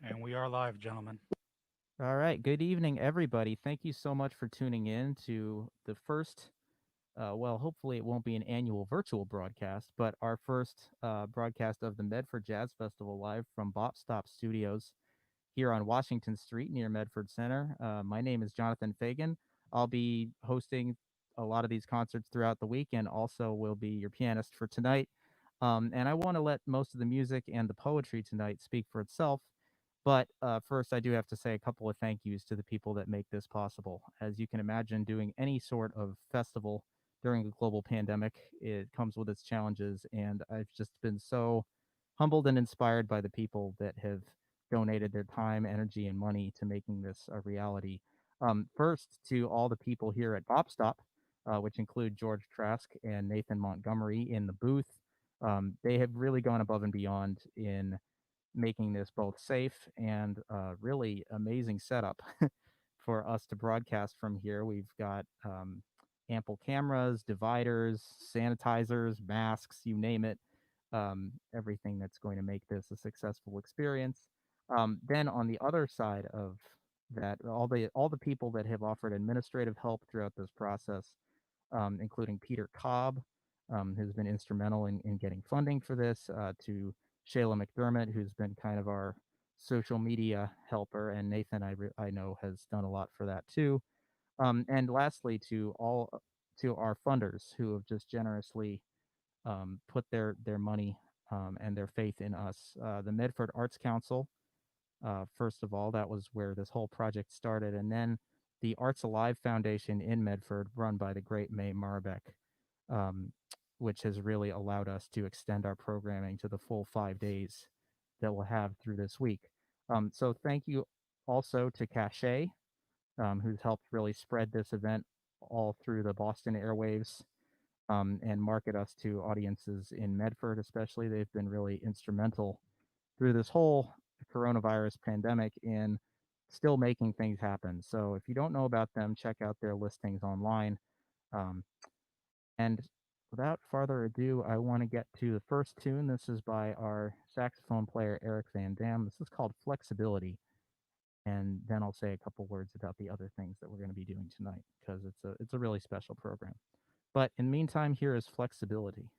And we are live, gentlemen. All right. Good evening, everybody. Thank you so much for tuning in to the first, hopefully it won't be an annual virtual broadcast, but our first broadcast of the Medford Jazz Festival live from Bop Stop Studios here on Washington Street near Medford Center. My name is Jonathan Fagan. I'll be hosting a lot of these concerts throughout the week and also will be your pianist for tonight. And I want to let most of the music and the poetry tonight speak for itself. But first, I do have to say a couple of thank yous to the people that make this possible. As you can imagine, doing any sort of festival during a global pandemic, it comes with its challenges. And I've just been so humbled and inspired by the people that have donated their time, energy, and money to making this a reality. First, to all the people here at Bop Stop, which include George Trksk and Nathan Montgomery in the booth. They have really gone above and beyond in making this both safe and really amazing setup for us to broadcast from here. We've got ample cameras, dividers, sanitizers, masks, you name it. Everything that's going to make this a successful experience. Then on the other side of that, all the people that have offered administrative help throughout this process, including Peter Cobb, who's been instrumental in getting funding for this, to Shayla McDermott, who's been kind of our social media helper, and Nathan, I know, has done a lot for that too. And lastly, to our funders who have just generously put their money and their faith in us. The Medford Arts Council, first of all, that was where this whole project started, and then the Arts Alive Foundation in Medford, run by the great May Marbeck, um, which has really allowed us to extend our programming to the full 5 days that we'll have through this week. So thank you also to Cachet, who's helped really spread this event all through the Boston airwaves, and market us to audiences in Medford, especially. They've been really instrumental through this whole coronavirus pandemic in still making things happen. So if you don't know about them, check out their listings online. Um, and without further ado, I want to get to the first tune. This is by our saxophone player, Erik van Dam. This is called Flexibility. And then I'll say a couple words about the other things that we're going to be doing tonight because it's a really special program. But in the meantime, here is Flexibility.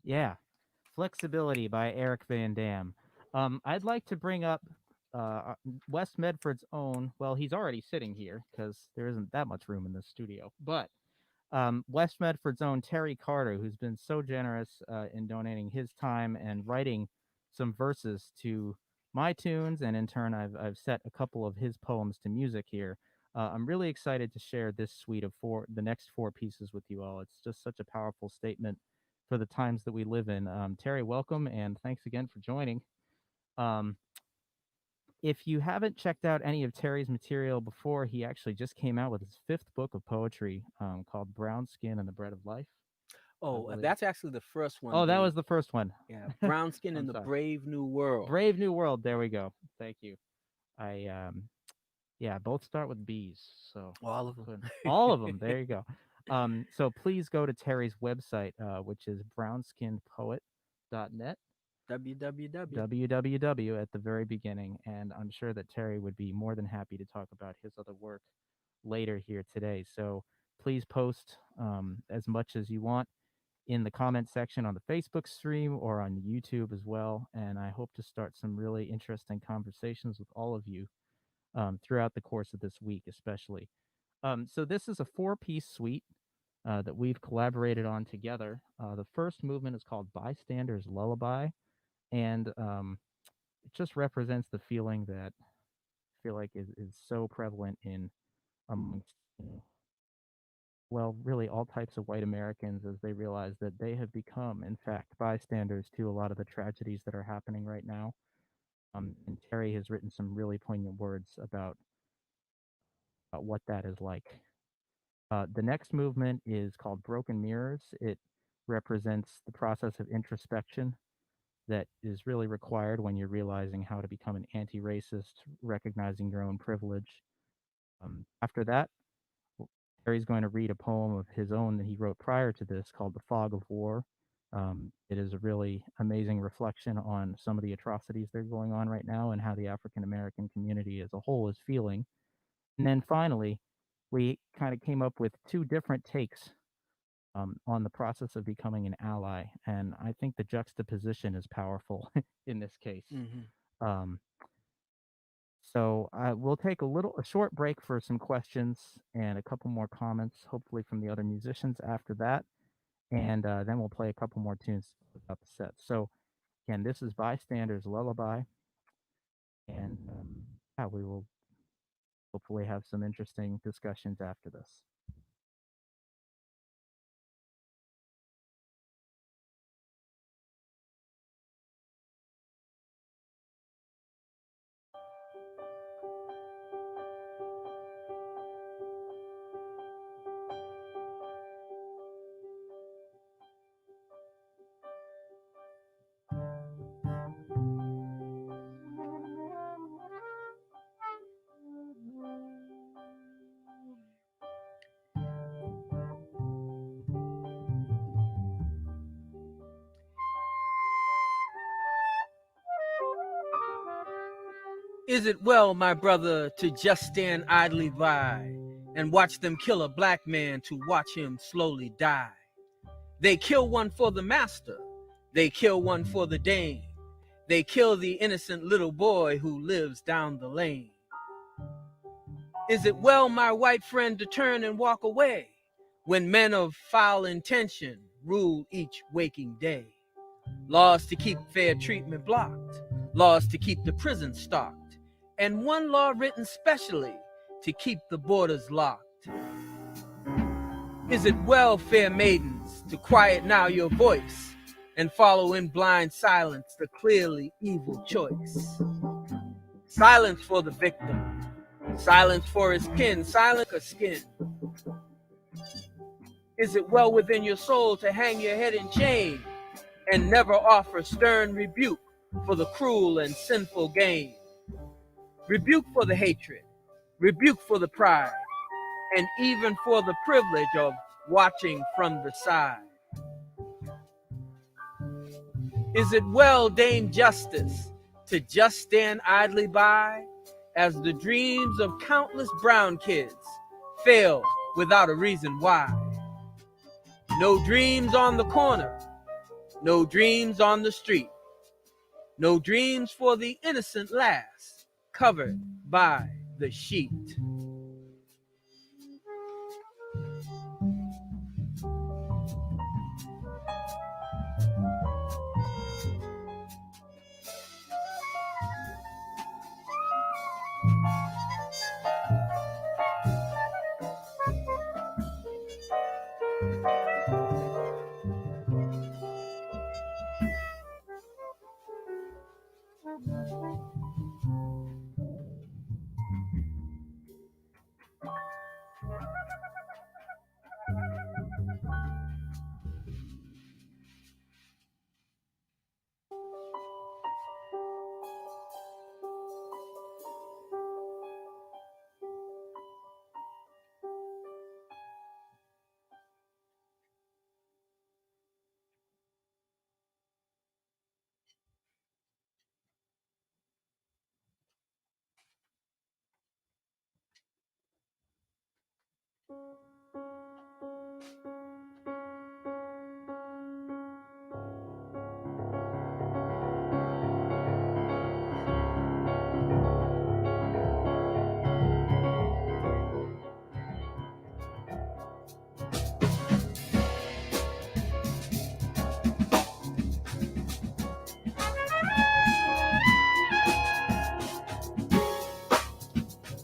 Yeah, Flexibility by Erik van Dam. I'd like to bring up West Medford's own. Well, he's already sitting here because there isn't that much room in this studio. But West Medford's own Terry Carter, who's been so generous in donating his time and writing some verses to my tunes, and in turn, I've set a couple of his poems to music here. I'm really excited to share this suite of the next four pieces with you all. It's just such a powerful statement for the times that we live in. Terry, welcome, and thanks again for joining. Um, if you haven't checked out any of Terry's material before, he actually just came out with his fifth book of poetry called Brown Skin and the Bread of Life, I Oh, believe. that's actually the first one. Oh, that The was the first one. Yeah, Brown Skin I'm in the sorry. Brave New World. Brave New World. There we go. Thank you. I yeah, both start with B's, so All of them. couldn't all of them. There you go. So please go to Terry's website, which is brownskinpoet.net. www. www at the very beginning, and I'm sure that Terry would be more than happy to talk about his other work later here today. So please post as much as you want in the comment section on the Facebook stream or on YouTube as well. And I hope to start some really interesting conversations with all of you throughout the course of this week, especially. So this is a four-piece suite that we've collaborated on together. The first movement is called Bystander's Lullaby, and it just represents the feeling that I feel like is so prevalent in amongst well, really all types of white Americans as they realize that they have become, in fact, bystanders to a lot of the tragedies that are happening right now. And Terry has written some really poignant words about what that is like. The next movement is called Broken Mirrors. It represents the process of introspection that is really required when you're realizing how to become an anti racist, recognizing your own privilege. After that, Harry's going to read a poem of his own that he wrote prior to this called The Fog of War. It is a really amazing reflection on some of the atrocities that are going on right now and how the African American community as a whole is feeling. And then finally, we kind of came up with two different takes on the process of becoming an ally. And I think the juxtaposition is powerful in this case. Hmm. Um, so we'll take a short break for some questions and a couple more comments, hopefully from the other musicians after that, and then we'll play a couple more tunes about the set. So again, this is Bystander's Lullaby, and yeah, we will hopefully have some interesting discussions after this. Is it well, my brother, to just stand idly by and watch them kill a black man to watch him slowly die? They kill one for the master, they kill one for the dame, they kill the innocent little boy who lives down the lane. Is it well, my white friend, to turn and walk away when men of foul intention rule each waking day? Laws to keep fair treatment blocked, laws to keep the prison stocked, and one law written specially to keep the borders locked. Is it well, fair maidens, to quiet now your voice and follow in blind silence the clearly evil choice? Silence for the victim, silence for his kin, silence for skin. Is it well within your soul to hang your head in shame and never offer stern rebuke for the cruel and sinful gain? Rebuke for the hatred, rebuke for the pride, and even for the privilege of watching from the side. Is it well, Dame Justice, to just stand idly by as the dreams of countless brown kids fail without a reason why? No dreams on the corner, no dreams on the street, no dreams for the innocent lass covered by the sheet.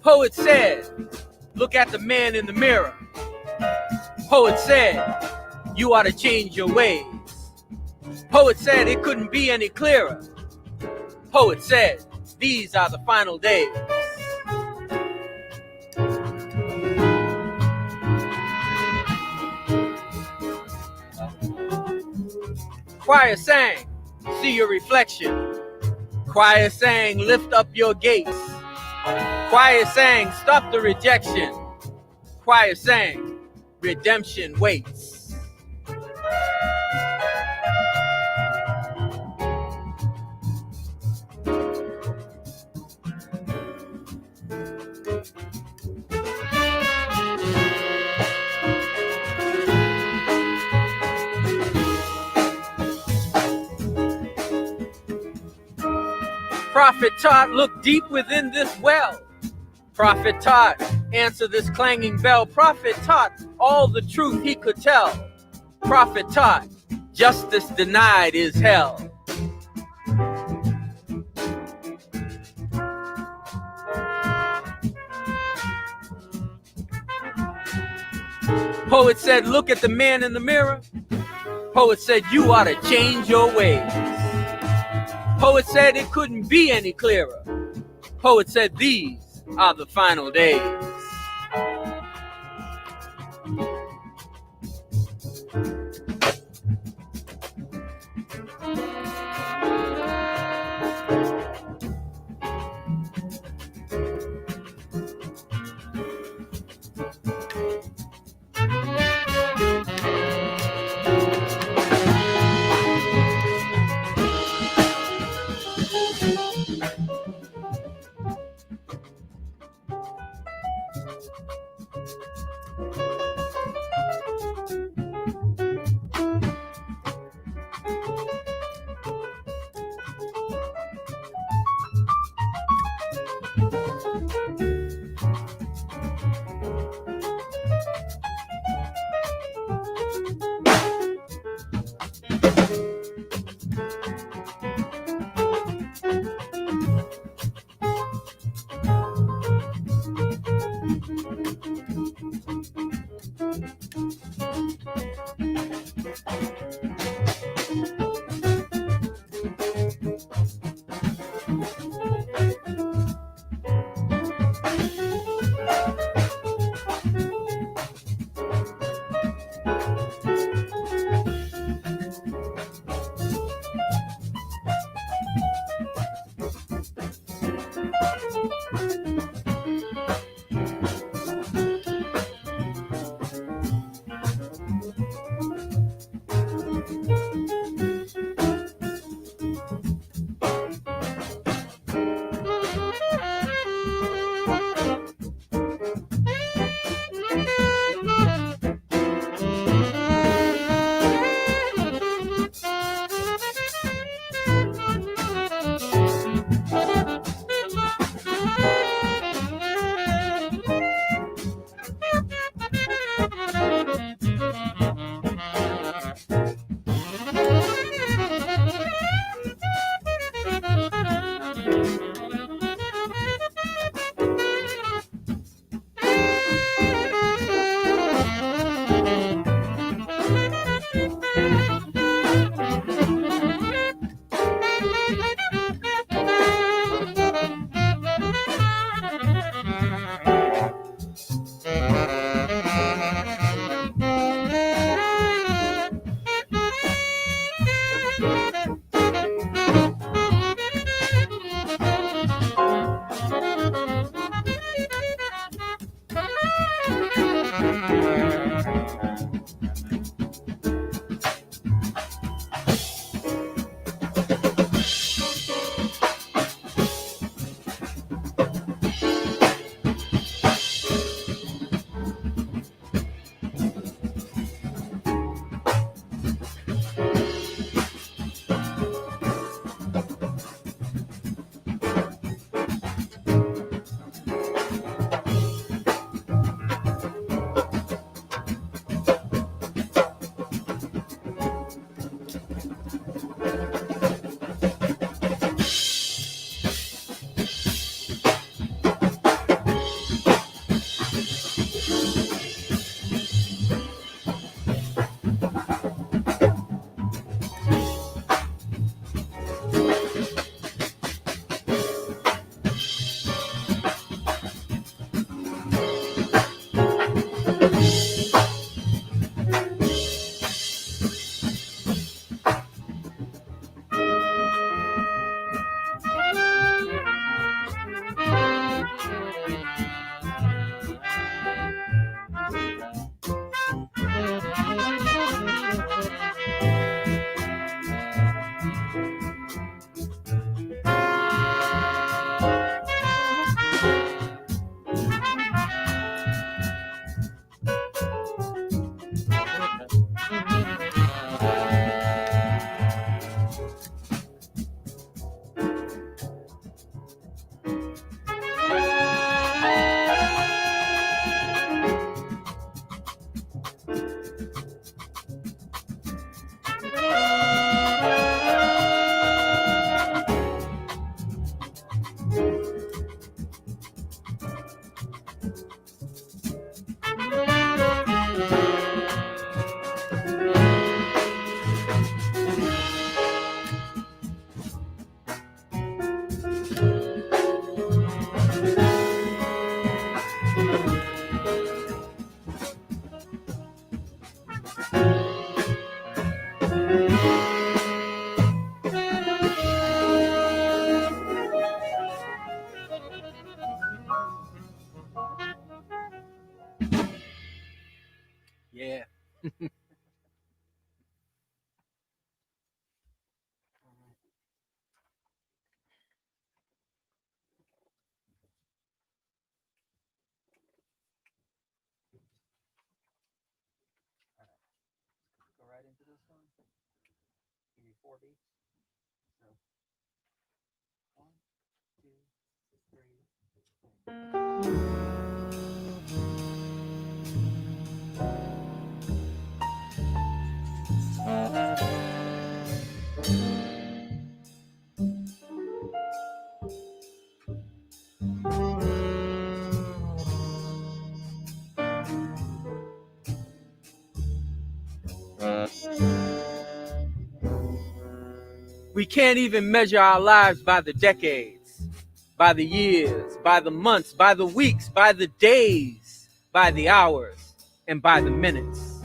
Poet said, look at the man in the mirror. Poet said, you ought to change your ways. Poet said it couldn't be any clearer. Poet said, these are the final days. Choir sang, see your reflection. Choir sang, lift up your gates. Choir sang, stop the rejection. Choir sang, redemption waits. Prophet taught, look deep within this well. Prophet taught, answer this clanging bell. Prophet taught all the truth he could tell. Prophet taught, justice denied is hell. Poet said, look at the man in the mirror. Poet said, you ought to change your ways. Poet said, it couldn't be any clearer. Poet said, these are the final days. Go right into this one. Give me 4 beats. So 1, 2, 3. We can't even measure our lives by the decades, by the years, by the months, by the weeks, by the days, by the hours, and by the minutes.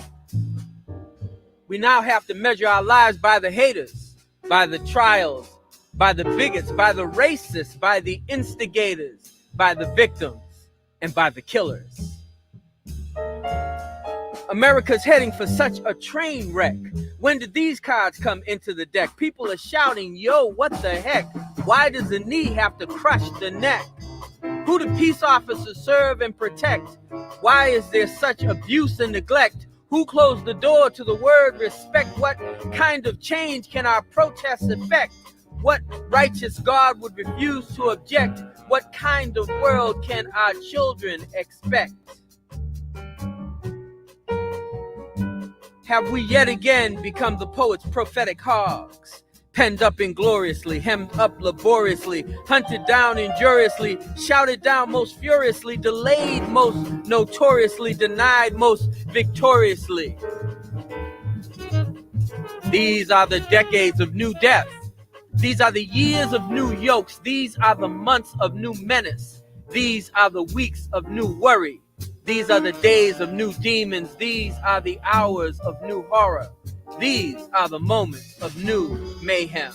We now have to measure our lives by the haters, by the trials, by the bigots, by the racists, by the instigators, by the victims, and by the killers. America's heading for such a train wreck. When did these cards come into the deck? People are shouting, yo, what the heck? Why does the knee have to crush the neck? Who do peace officers serve and protect? Why is there such abuse and neglect? Who closed the door to the word respect? What kind of change can our protests effect? What righteous God would refuse to object? What kind of world can our children expect? Have we yet again become the poet's prophetic hogs? Penned up ingloriously, hemmed up laboriously, hunted down injuriously, shouted down most furiously, delayed most notoriously, denied most victoriously. These are the decades of new death. These are the years of new yokes. These are the months of new menace. These are the weeks of new worry. These are the days of new demons. These are the hours of new horror. These are the moments of new mayhem.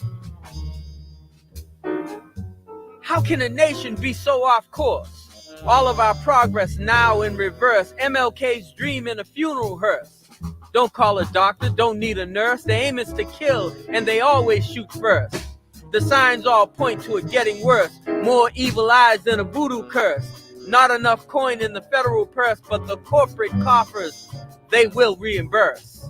How can a nation be so off course? All of our progress now in reverse. MLK's dream in a funeral hearse. Don't call a doctor, don't need a nurse. The aim is to kill, and they always shoot first. The signs all point to it getting worse. More evil eyes than a voodoo curse. Not enough coin in the federal purse, but the corporate coffers, they will reimburse.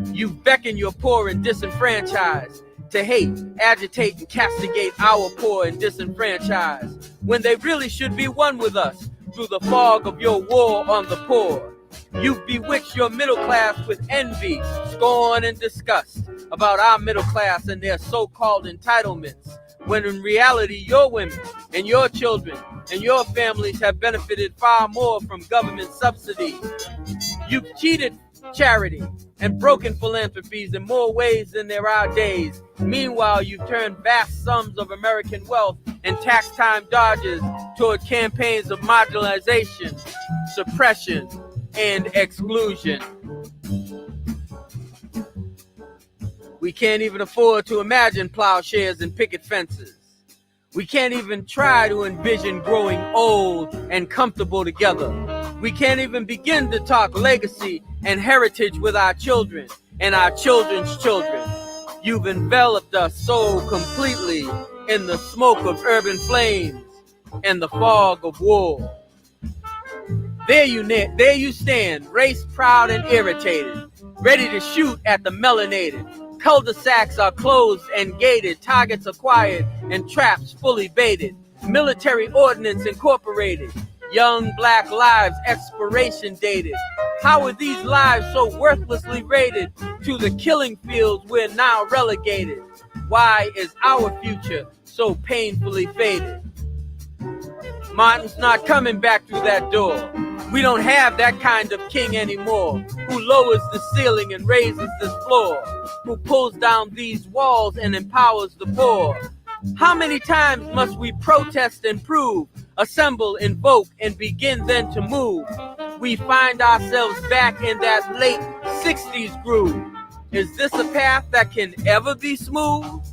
You beckon your poor and disenfranchised to hate, agitate, and castigate our poor and disenfranchised, when they really should be one with us through the fog of your war on the poor. You've bewitched your middle class with envy, scorn, and disgust about our middle class and their so-called entitlements, when in reality your women and your children and your families have benefited far more from government subsidies. You've cheated charity and broken philanthropies in more ways than there are days. Meanwhile, you've turned vast sums of American wealth and tax time dodges toward campaigns of marginalization, suppression, and exclusion. We can't even afford to imagine plowshares and picket fences. We can't even try to envision growing old and comfortable together. We can't even begin to talk legacy and heritage with our children and our children's children. You've enveloped us so completely in the smoke of urban flames and the fog of war. There you stand, race proud and irritated, ready to shoot at the melanated. Cul-de-sacs are closed and gated, targets acquired, and traps fully baited. Military ordnance incorporated, young black lives expiration dated. How are these lives so worthlessly rated? To the killing fields we're now relegated. Why is our future so painfully faded? Martin's not coming back through that door. We don't have that kind of king anymore, who lowers the ceiling and raises this floor, who pulls down these walls and empowers the poor. How many times must we protest and prove, assemble, invoke, and begin then to move? We find ourselves back in that late 60s groove. Is this a path that can ever be smooth?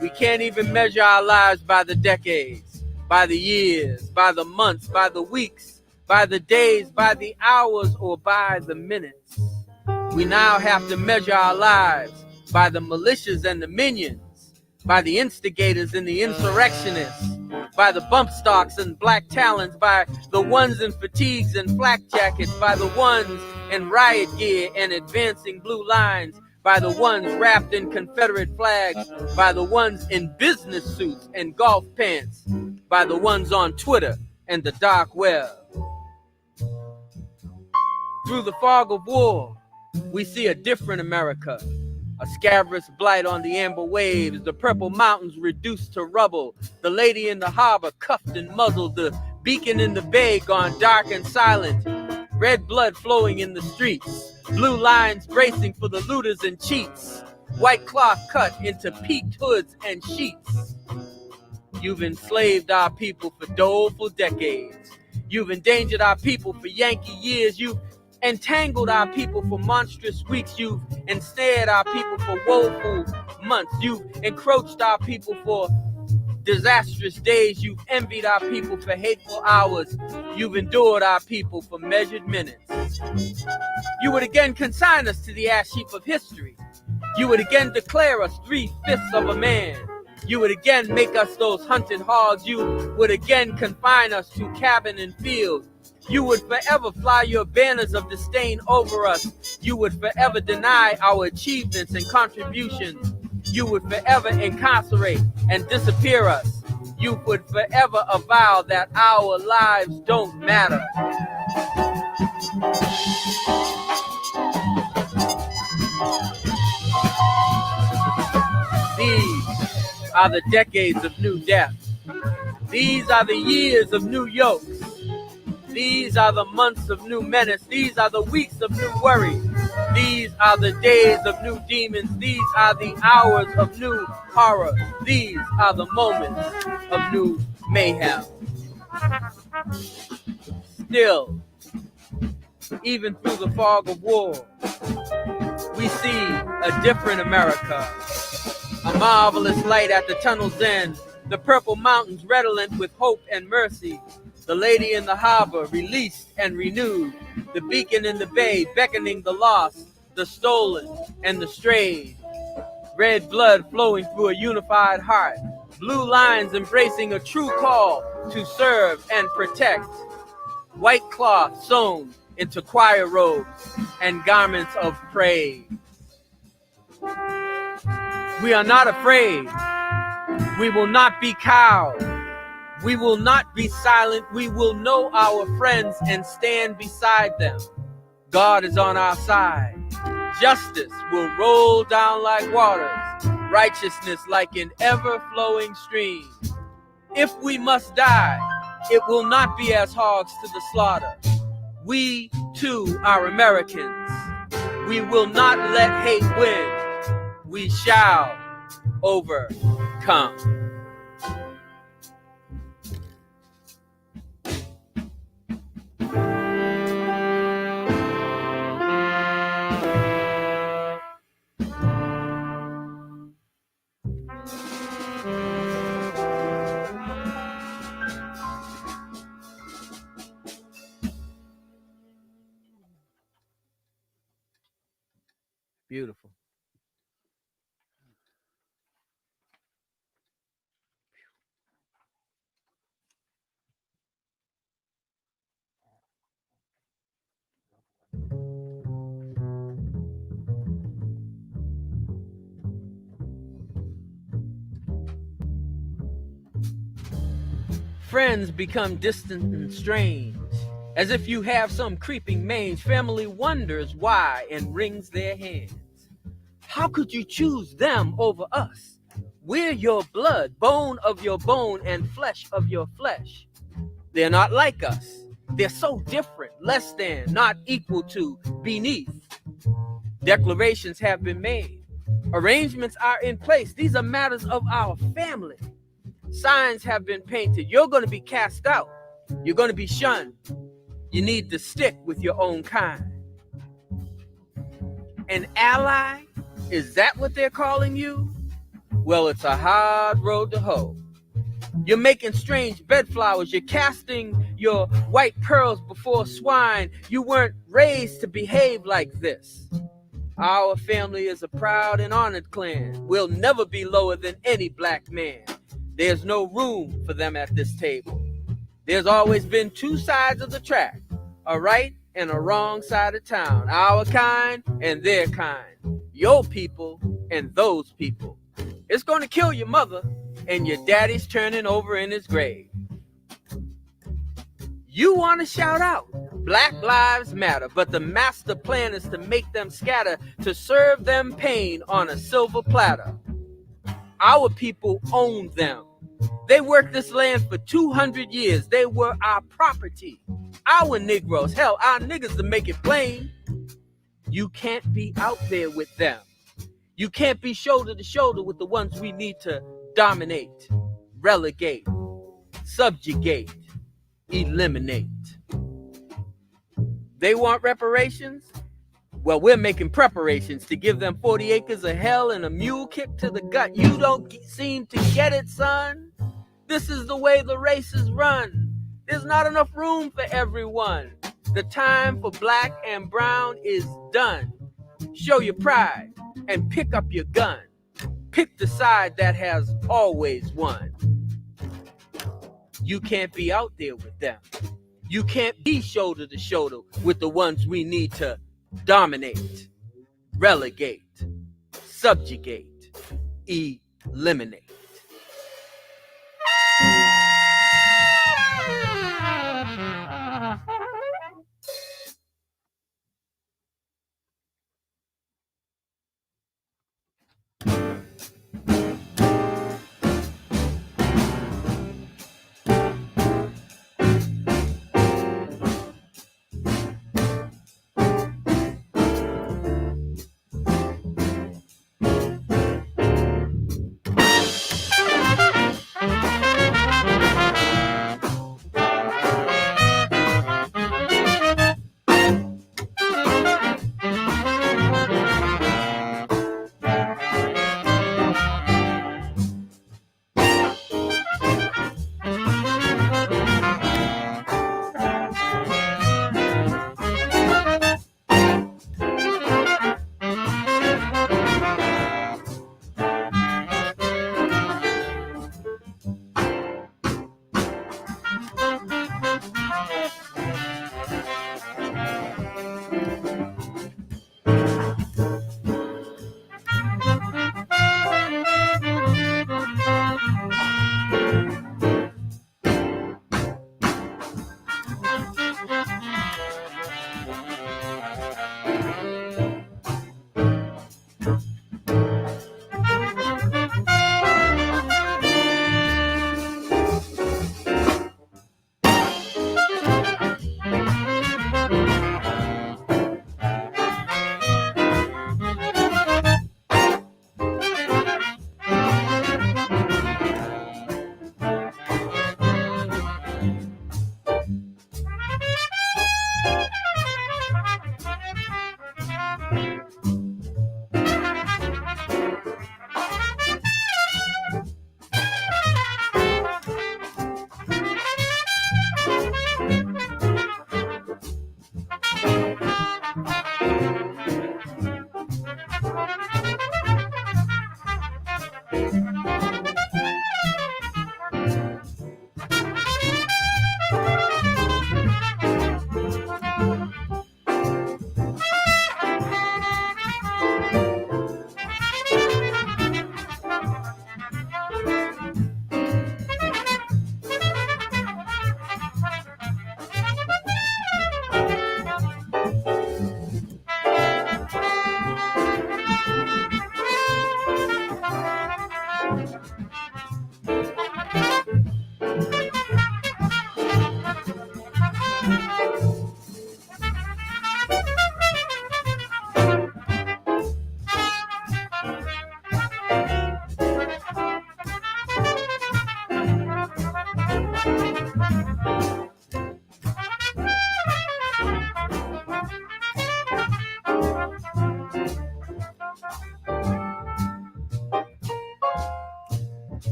We can't even measure our lives by the decades, by the years, by the months, by the weeks, by the days, by the hours, or by the minutes. We now have to measure our lives by the militias and the minions, by the instigators and the insurrectionists, by the bump stocks and black talons, by the ones in fatigues and flak jackets, by the ones in riot gear and advancing blue lines, by the ones wrapped in Confederate flags, by the ones in business suits and golf pants, by the ones on Twitter and the dark web. Through the fog of war, we see a different America. A scabrous blight on the amber waves, the purple mountains reduced to rubble, the lady in the harbor cuffed and muzzled, the beacon in the bay gone dark and silent, red blood flowing in the streets, blue lines bracing for the looters and cheats, white cloth cut into peaked hoods and sheets. You've enslaved our people for doleful decades. You've endangered our people for Yankee years. You've entangled our people for monstrous weeks. You've ensnared our people for woeful months. You've encroached our people for disastrous days. You've envied our people for hateful hours. You've endured our people for measured minutes. You would again consign us to the ash heap of history. You would again declare us 3/5 of a man. You would again make us those hunted hogs. You would again confine us to cabin and field. You would forever fly your banners of disdain over us. You would forever deny our achievements and contributions. You would forever incarcerate and disappear us. You would forever avow that our lives don't matter. These are the decades of new death. These are the years of new yokes. These are the months of new menace. These are the weeks of new worry. These are the days of new demons. These are the hours of new horror. These are the moments of new mayhem. Still, even through the fog of war, we see a different America. A marvelous light at the tunnel's end. The purple mountains redolent with hope and mercy. The lady in the harbor, released and renewed. The beacon in the bay, beckoning the lost, the stolen, and the strayed. Red blood flowing through a unified heart. Blue lines embracing a true call to serve and protect. White cloth sewn into choir robes and garments of praise. We are not afraid. We will not be cowed. We will not be silent. We will know our friends and stand beside them. God is on our side. Justice will roll down like waters, righteousness like an ever-flowing stream. If we must die, it will not be as hogs to the slaughter. We, too, are Americans. We will not let hate win. We shall overcome. Beautiful. Friends become distant and strange, as if you have some creeping mange. Family wonders why and wrings their hands. How could you choose them over us? We're your blood, bone of your bone and flesh of your flesh. They're not like us. They're so different, less than, not equal to, beneath. Declarations have been made. Arrangements are in place. These are matters of our family. Signs have been painted. You're going to be cast out. You're going to be shunned. You need to stick with your own kind. An ally? Is that what they're calling you? Well, it's a hard road to hoe. You're making strange bedflowers. You're casting your white pearls before swine. You weren't raised to behave like this. Our family is a proud and honored clan. We'll never be lower than any black man. There's no room for them at this table. There's always been two sides of the track, a right and a wrong side of town. Our kind and their kind. Your people and those people. It's gonna kill your mother, and your daddy's turning over in his grave. You want to shout out, Black Lives Matter, but the master plan is to make them scatter, to serve them pain on a silver platter. Our people own them. They worked this land for 200 years. They were our property. Our Negroes, hell, our niggas, to make it plain. You can't be out there with them. You can't be shoulder to shoulder with the ones we need to dominate, relegate, subjugate, eliminate. They want reparations? Well, we're making preparations to give them 40 acres of hell and a mule kick to the gut. You don't seem to get it, son. This is the way the race is run. There's not enough room for everyone. The time for black and brown is done. Show your pride and pick up your gun. Pick the side that has always won. You can't be out there with them. You can't be shoulder to shoulder with the ones we need to dominate, relegate, subjugate, eliminate.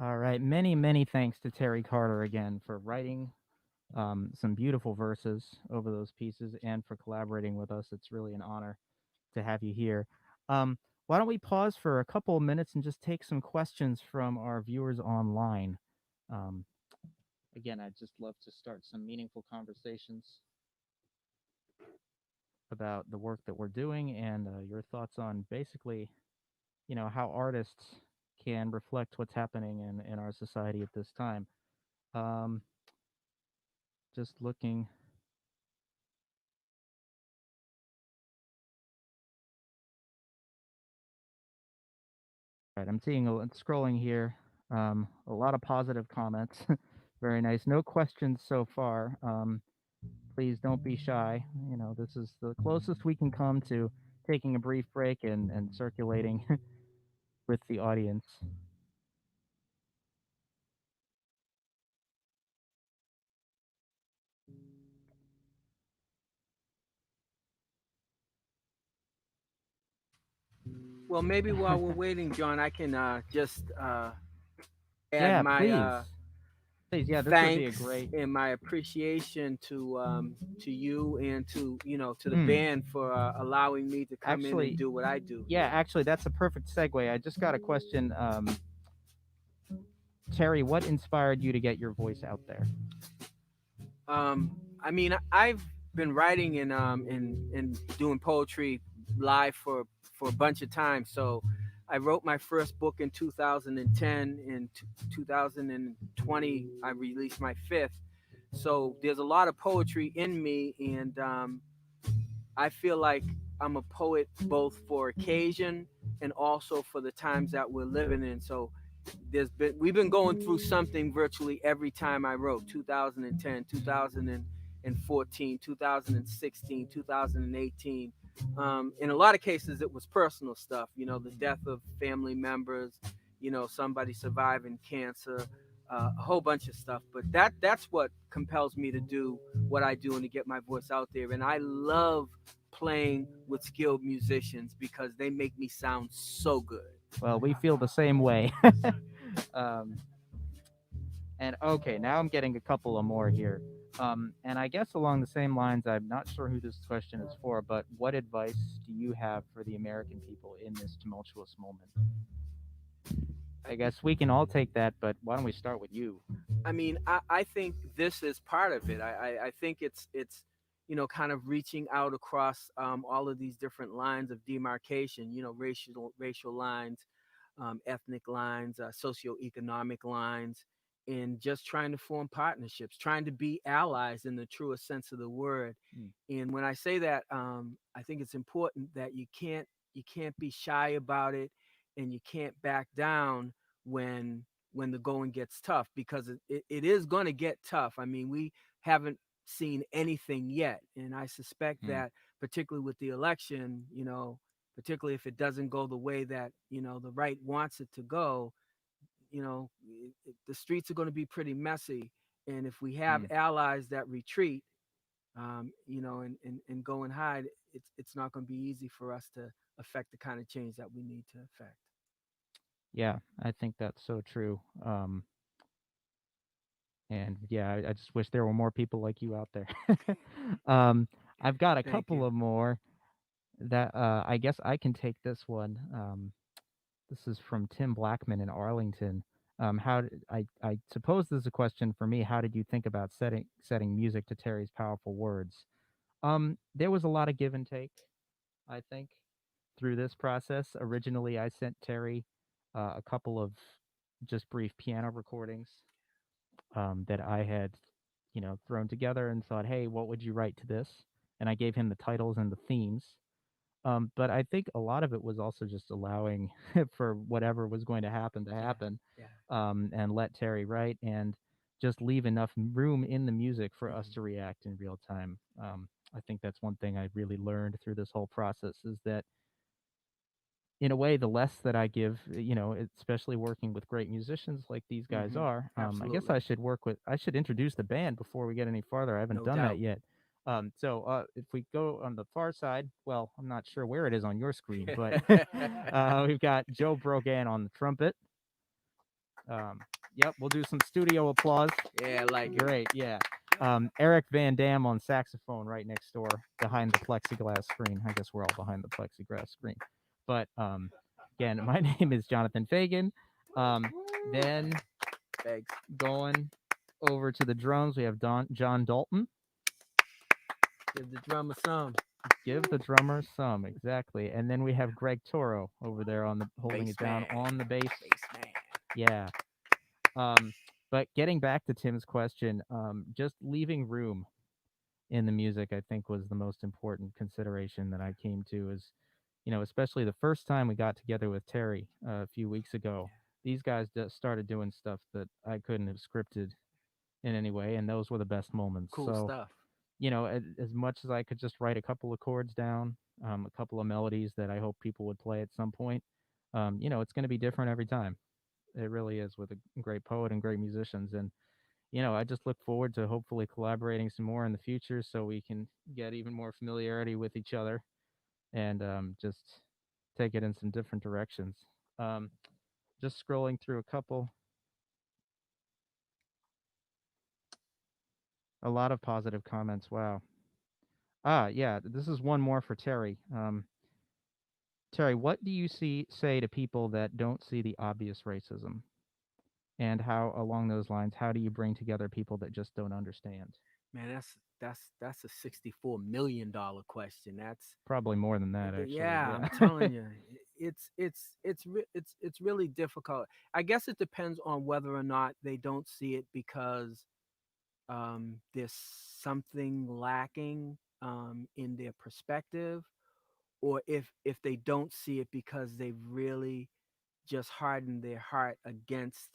All right. Many, many thanks to Terry Carter again for writing some beautiful verses over those pieces and for collaborating with us. It's really an honor to have you here. Um, why don't we pause for a couple of minutes and just take some questions from our viewers online? Um, Again, I'd just love to start some meaningful conversations about the work that we're doing and your thoughts on basically, how artists can reflect what's happening in our society at this time. Um, just looking. Right, I'm seeing scrolling here. A lot of positive comments. Very nice. No questions so far. Please don't be shy. This is the closest we can come to taking a brief break and circulating with the audience. Well, maybe while we're waiting, John, I can just add Yeah, my please. Please, yeah, this would be a thanks great. and my appreciation to you and to the Mm, band for allowing me to come in and actually, do what I do yeah, here. actually, that's a perfect segue. I just got a question. Terry, what inspired you to get your voice out there? I mean, I've been writing and doing poetry live for a bunch of time. So I wrote my first book in 2010. In 2020, I released my fifth. So there's a lot of poetry in me, and I feel like I'm a poet both for occasion and also for the times that we're living in. So we've been going through something virtually every time I wrote 2010, 2014, 2016, 2018. In a lot of cases, it was personal stuff. The death of family members. Somebody surviving cancer. A whole bunch of stuff. But that's what compels me to do what I do and to get my voice out there. And I love playing with skilled musicians because they make me sound so good. Well, we feel the same way. um, and okay, now I'm getting a couple of more here. And I guess along the same lines, I'm not sure who this question is for, but what advice do you have for the American people in this tumultuous moment? I guess we can all take that, but why don't we start with you? I mean, I think this is part of it. I think it's kind of reaching out across all of these different lines of demarcation. Racial lines, ethnic lines, socioeconomic lines, and just trying to form partnerships, trying to be allies in the truest sense of the word. Mm, And when I say that, I think it's important that you can't be shy about it, and you can't back down when when the going gets tough, because it is going to get tough. I mean, we haven't seen anything yet, and I suspect mm, that particularly with the election, particularly if it doesn't go the way that the right wants it to go, the streets are going to be pretty messy. And if we have mm. allies that retreat, and go and hide, it's not going to be easy for us to affect the kind of change that we need to affect. Yeah, I think that's so true. And yeah, I just wish there were more people like you out there. um, I've got a Thank couple you. of more that I guess I can take this one. This is from Tim Blackman in Arlington. I suppose this is a question for me. How did you think about setting music to Terry's powerful words? There was a lot of give and take, I think, through this process. Originally, I sent Terry a couple of just brief piano recordings that I had, thrown together and thought, hey, what would you write to this? And I gave him the titles and the themes. But I think a lot of it was also just allowing for whatever was going to Yeah, happen, yeah. and let Terry write and just leave enough room in the music for us Mhm. to react in real time. I think that's one thing I really learned through this whole process is that in a way, the less that I give, especially working with great musicians like these guys Mhm. are, I guess Absolutely. I should introduce the band before we get any farther. I haven't No done that doubt. yet. So if we go on the far side, well, I'm not sure where it is on your screen, but we've got Joe Brogan on the trumpet, Yep, we'll do some studio applause. Yeah, like Great, yeah. Erik van Dam on saxophone right next door behind the plexiglass screen. I guess we're all behind the plexiglass screen. But again, my name is Jonathan Fagan. Then Thanks. going over to the drums, we have John Dalton. Give the drummer some. Give the drummer some, exactly. And then we have Greg Toro over there on the holding Bass it down man. on the bass. Bass man. Yeah. But getting back to Tim's question, just leaving room in the music, I think, was the most important consideration that I came to. Is, especially the first time we got together with Terry a few weeks ago. These guys just started doing stuff that I couldn't have scripted in any way, and those were the best moments. Cool So, stuff. as much as I could just write a couple of chords down, a couple of melodies that I hope people would play at some point, it's going to be different every time. It really is, with a great poet and great musicians. And, I just look forward to hopefully collaborating some more in the future so we can get even more familiarity with each other and just take it in some different directions. Just scrolling through a couple. A lot of positive comments. Wow. Yeah, this is one more for Terry. Terry, what do you say to people that don't see the obvious racism? And how, along those lines, how do you bring together people that just don't understand? Man, that's a $64 million question. That's Probably more than that, actually. yeah, I'm Yeah. telling you, it's really difficult. I guess it depends on whether or not they don't see it because there's something lacking in their perspective, or if they don't see it because they've really just hardened their heart against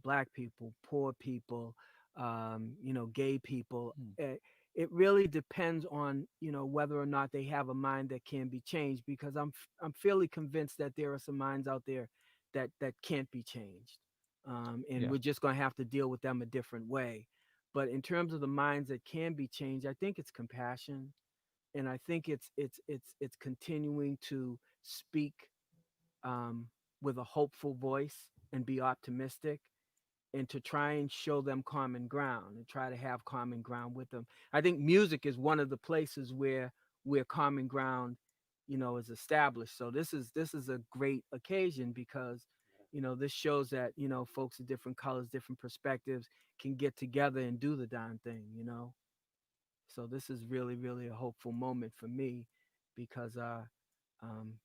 black people, poor people, gay people. It really depends on whether or not they have a mind that can be changed, because I'm fairly convinced that there are some minds out there that can't be changed, and Yeah. we're just going to have to deal with them a different way. But in terms of the minds that can be changed, I think it's compassion, and I think it's continuing to speak um, with a hopeful voice and be optimistic, and to try and show them common ground and try to have common ground with them. I think music is one of the places where common ground is established. So this is a great occasion, because this shows that folks of different colors, different perspectives can get together and do the darn thing. So this is really, really a hopeful moment for me, because um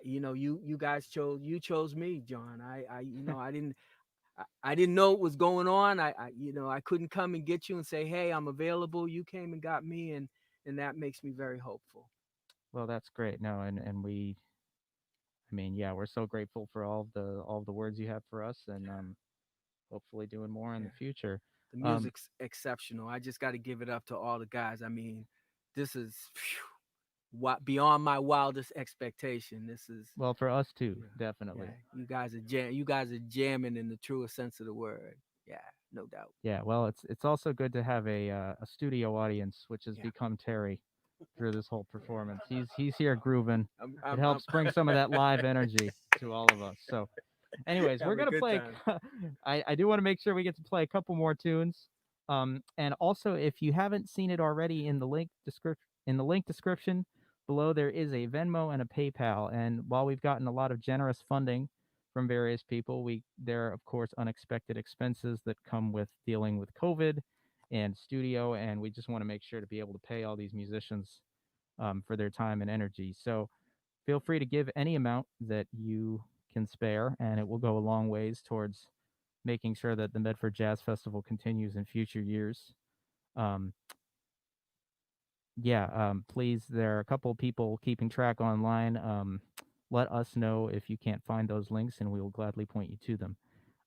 you guys chose me, John. I didn't know what was going on. I couldn't come and get you and say, hey, I'm available. You came and got me, and that makes me very hopeful. Well, that's great. No, and we, I mean, yeah, we're so grateful for all the words you have for us, and hopefully doing more in Yeah. the future. The Um, music's exceptional. I just got to give it up to all the guys. I mean, this is what beyond my wildest expectation. This is well, for us too, yeah, definitely. yeah. You guys are jamming in the truest sense of the word. Yeah, no doubt. Yeah, well, it's also good to have a studio audience, which has Yeah. become Terry through this whole performance. He's here grooving. I'm It I'm I'm, helps bring some of that live energy to all of us. So, anyways, we're having a gonna good play. time. I do want to make sure we get to play a couple more tunes. And also, if you haven't seen it already, in the link description below, there is a Venmo and a PayPal. And while we've gotten a lot of generous funding from various people, there are of course unexpected expenses that come with dealing with COVID and studio, and we just want to make sure to be able to pay all these musicians for their time and energy. So feel free to give any amount that you can spare, and it will go a long ways towards making sure that the Medford Jazz Festival continues in future years. Um, yeah, please, there are a couple people keeping track online. Let us know if you can't find those links, and we will gladly point you to them.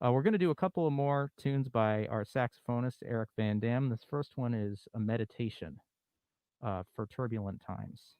We're going to do a couple of more tunes by our saxophonist, Erik van Dam. This first one is a meditation for turbulent times.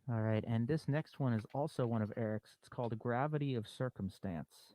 All right, and this next one is also one of Erik's. It's called Gravity of Circumstance.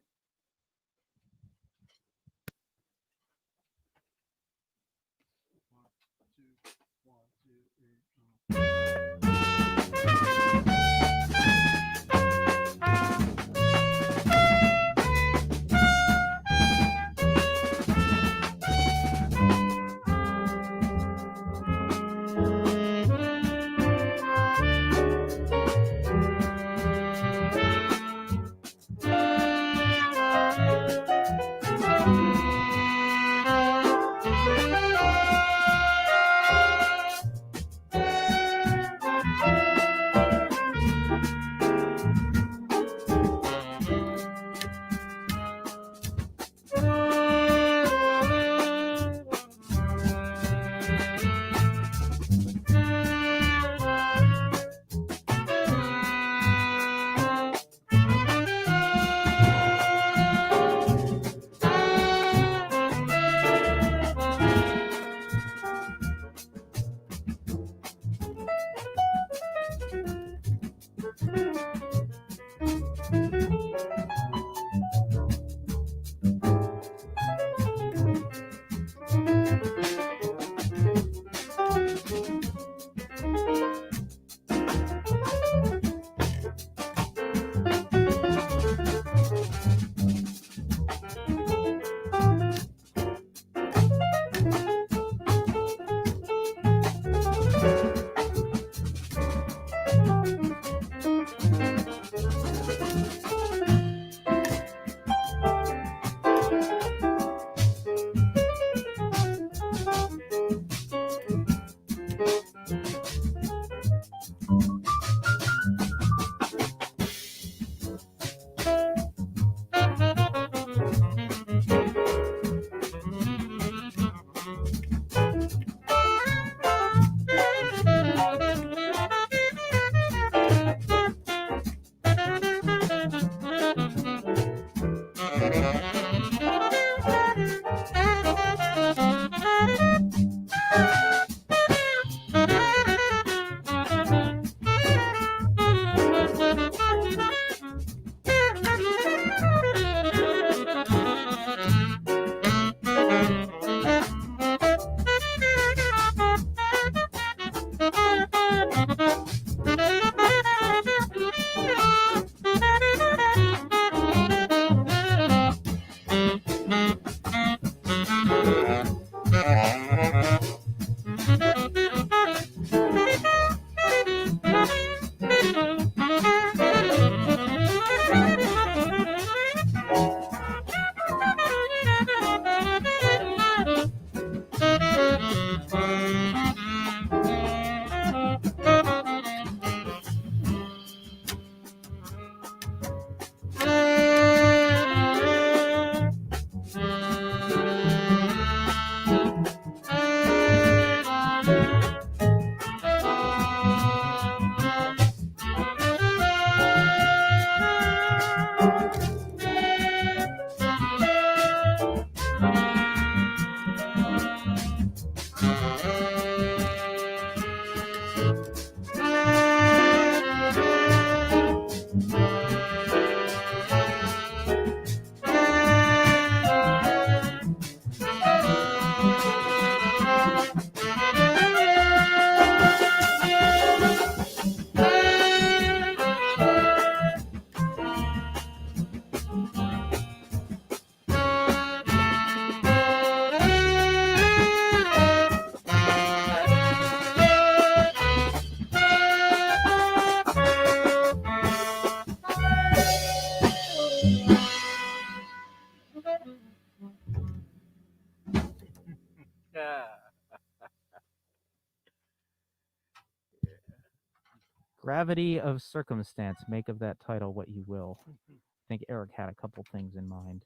gravity of circumstance. Make of that title what you will. I think Eric had a couple things in mind.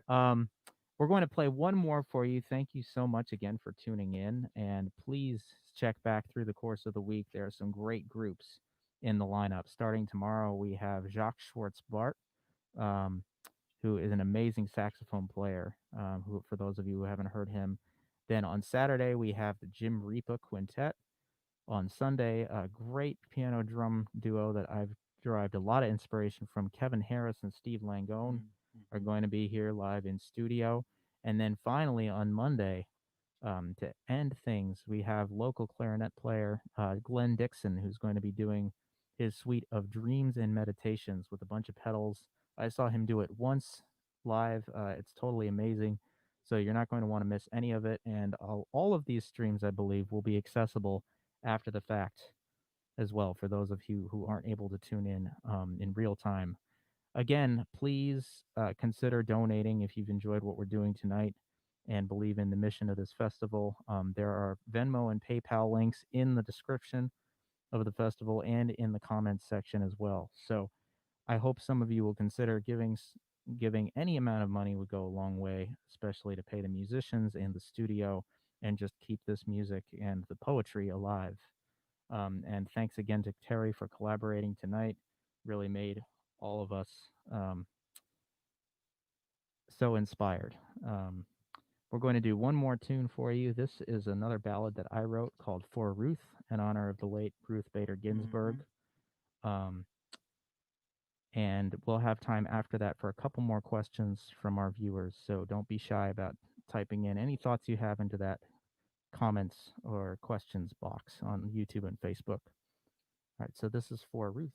Um, we're going to play one more for you. Thank you so much again for tuning in, and please check back through the course of the week. There are some great groups in the lineup. Starting tomorrow, we have Jacques Schwarz Bart, um, who is an amazing saxophone player. Who, for those of you who haven't heard him, then on Saturday we have the Jim Repa Quintet. On Sunday, a great piano drum duo that I've derived a lot of inspiration from, Kevin Harris and Steve Langone, are going to be here live in studio. And then finally on Monday, to end things, we have local clarinet player Glenn Dixon, who's going to be doing his suite of Dreams and Meditations with a bunch of pedals. I saw him do it once live. It's totally amazing. So you're not going to want to miss any of it. And all of these streams, I believe, will be accessible after the fact as well for those of you who aren't able to tune in real time. Again, please consider donating if you've enjoyed what we're doing tonight and believe in the mission of this festival. There are Venmo and PayPal links in the description of the festival and in the comments section as well. So I hope some of you will consider giving any amount of money would go a long way, especially to pay the musicians and the studio and just keep this music and the poetry alive. And thanks again to Terry for collaborating tonight. Really made all of us um, so inspired. We're going to do one more tune for you. This is another ballad that I wrote called For Ruth in honor of the late Ruth Bader Ginsburg. Um, and we'll have time after that for a couple more questions from our viewers. So don't be shy about typing in any thoughts you have into that comments or questions box on YouTube and Facebook. All right, so this is For Ruth.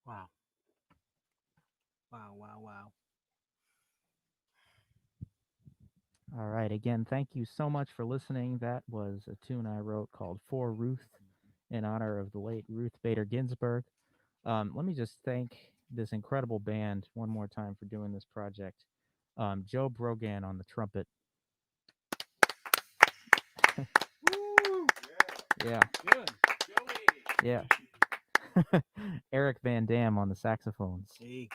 Wow. Wow, wow, wow. All right. Again, thank you so much for listening. That was a tune I wrote called For Ruth in honor of the late Ruth Bader Ginsburg. Let me just thank this incredible band one more time for doing this project. Joe Brogan on the trumpet. Woo! Yeah. Good. Yeah. Erik van Dam on the saxophones. Hey.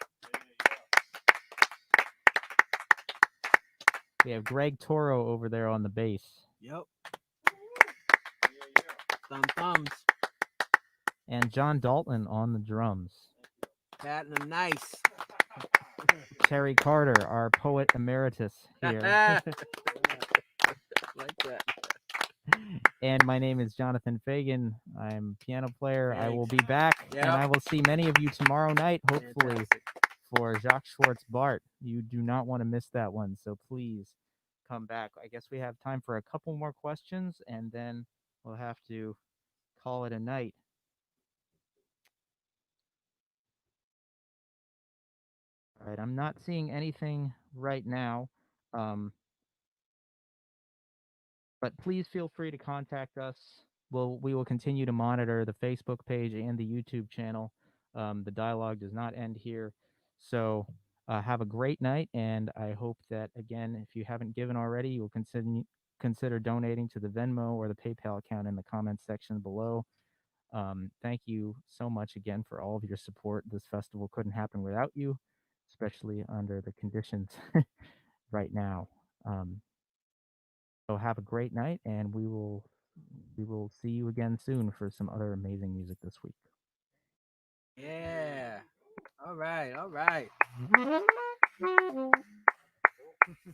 We have Greg Toro over there on the bass. Yep. Thumbs. And John Dalton on the drums. Patting them nice. Terry Carter, our poet emeritus here. Like that. And my name is Jonathan Fagan. I'm a piano player. I will be back, Yep. and I will see many of you tomorrow night, hopefully, Fantastic. for Jacques, Schwarz, Bart. You do not want to miss that one, so please come back. I guess we have time for a couple more questions, and then we'll have to call it a night. All right, I'm not seeing anything right now. But please feel free to contact us. We will continue to monitor the Facebook page and the YouTube channel. The dialogue does not end here. So have a great night, and I hope that, again, if you haven't given already, you will consider donating to the Venmo or the PayPal account in the comments section below. Thank you so much again for all of your support. This festival couldn't happen without you, especially under the conditions right now. So have a great night, and we will see you again soon for some other amazing music this week. Yeah. All right. All right.